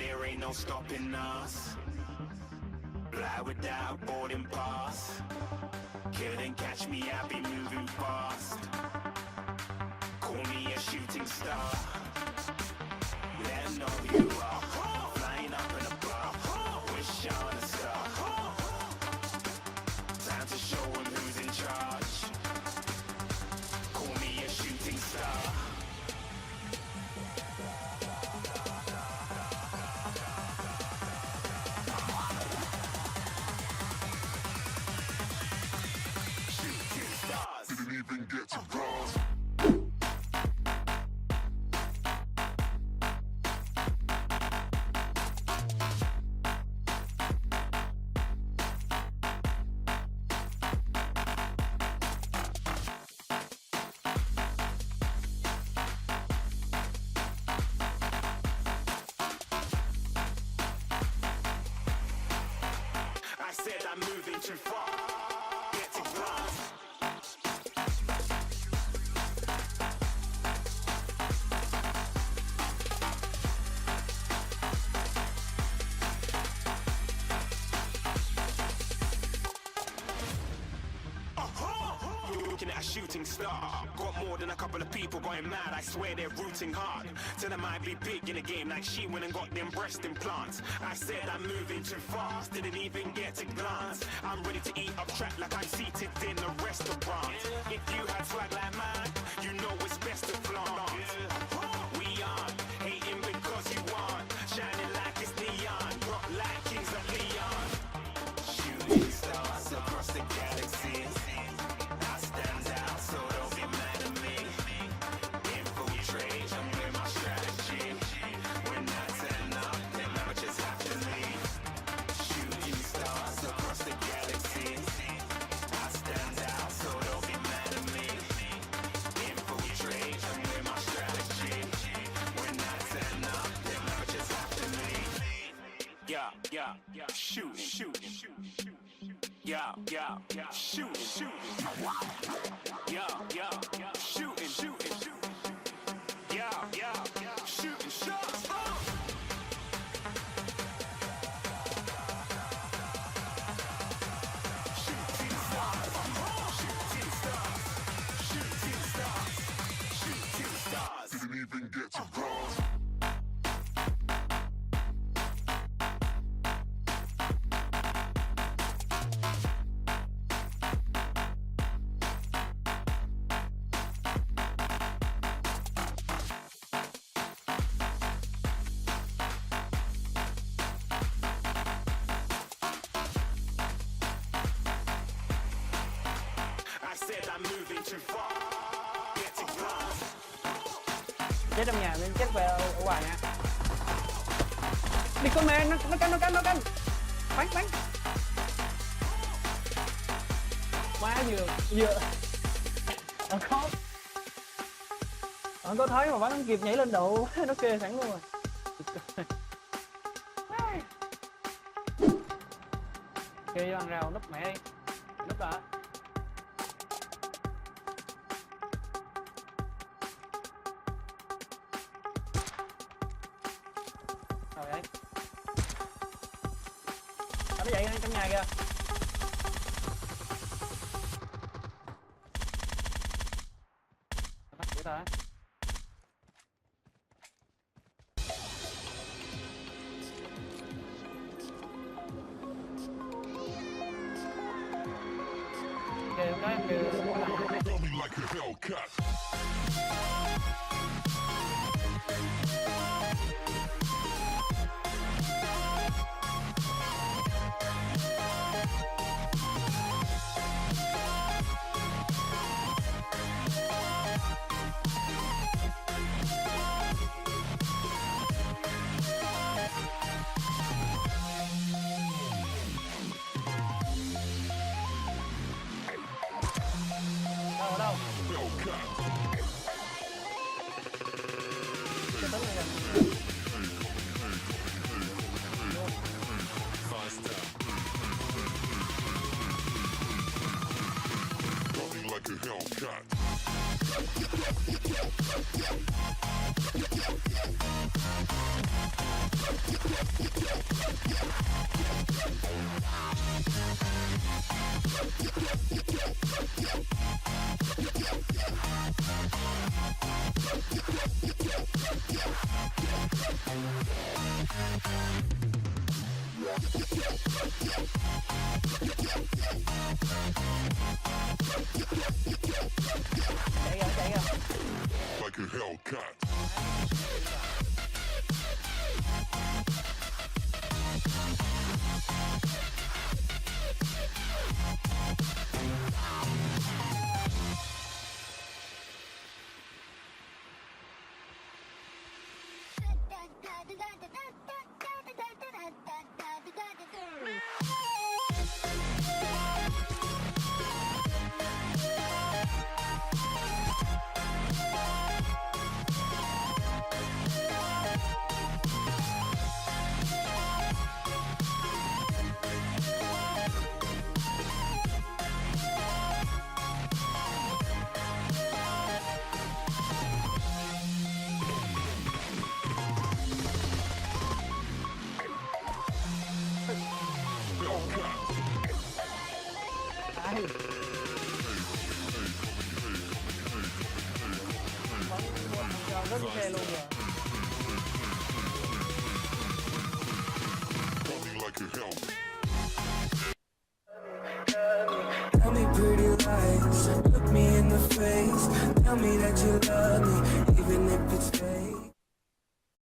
there ain't no stopping us. Fly without boarding pass. Couldn't catch me, I be moving fast. Call me a shooting star. Let 'em know who you are. Flying up in a bar. Wish on a star. Time to show 'em who's in charge. Call me a shooting star. Shooting stars. Didn't even get to bronze. I said I'm moving too far. Get to glass. Looking at a shooting star. Got more than a couple of people going mad. I swear they're rooting hard. Tell them I'd be big in the game like she went and got them breast implants. I said I'm moving too fast. Didn't even get a glance. I'm ready to eat up track like I'm seated in a restaurant. If you had swag like mine, you know it's best to flaunt. We aren't hating because you aren't. Shining like it's neon. Rock like kings of Leon. Shooting stars across the galaxy. I stand out, so don't be mad at me. Infiltrate, I'm with my strategy. When I turn up, then I just have to leave. Shooting stars across the galaxy. I stand out, so don't be mad at me. Infiltrate, I'm with my strategy. When I turn up, then I just have to leave. Yeah, shooting. Yeah, shooting. Yeah, shooting. Yeah, shooting shots. Shooting stars. Didn't even get to bronze. I said I'm moving too far. Get to glass. Chết trong nhà nên chết về ở ngoài nha. Đi con mẹ nó canh. Bắn. Má vừa. Ông có thấy mà bắn không kịp nhảy lên độ nó kê sẵn luôn rồi. Kê vô ăn rào núp mẹ đi. Núp lại. Sao vậy? Nó vậy trong nhà kìa. Bắt của ta. Kìa hôm đó em kìa. Got me like a Hellcat. Đâu? Hellcat. Cái tấn này kìa. Faster. Got me like a Hellcat. chạy kìa. Like a Hellcat. Ai rất xe luôn rồi. Coming like a Hellcat.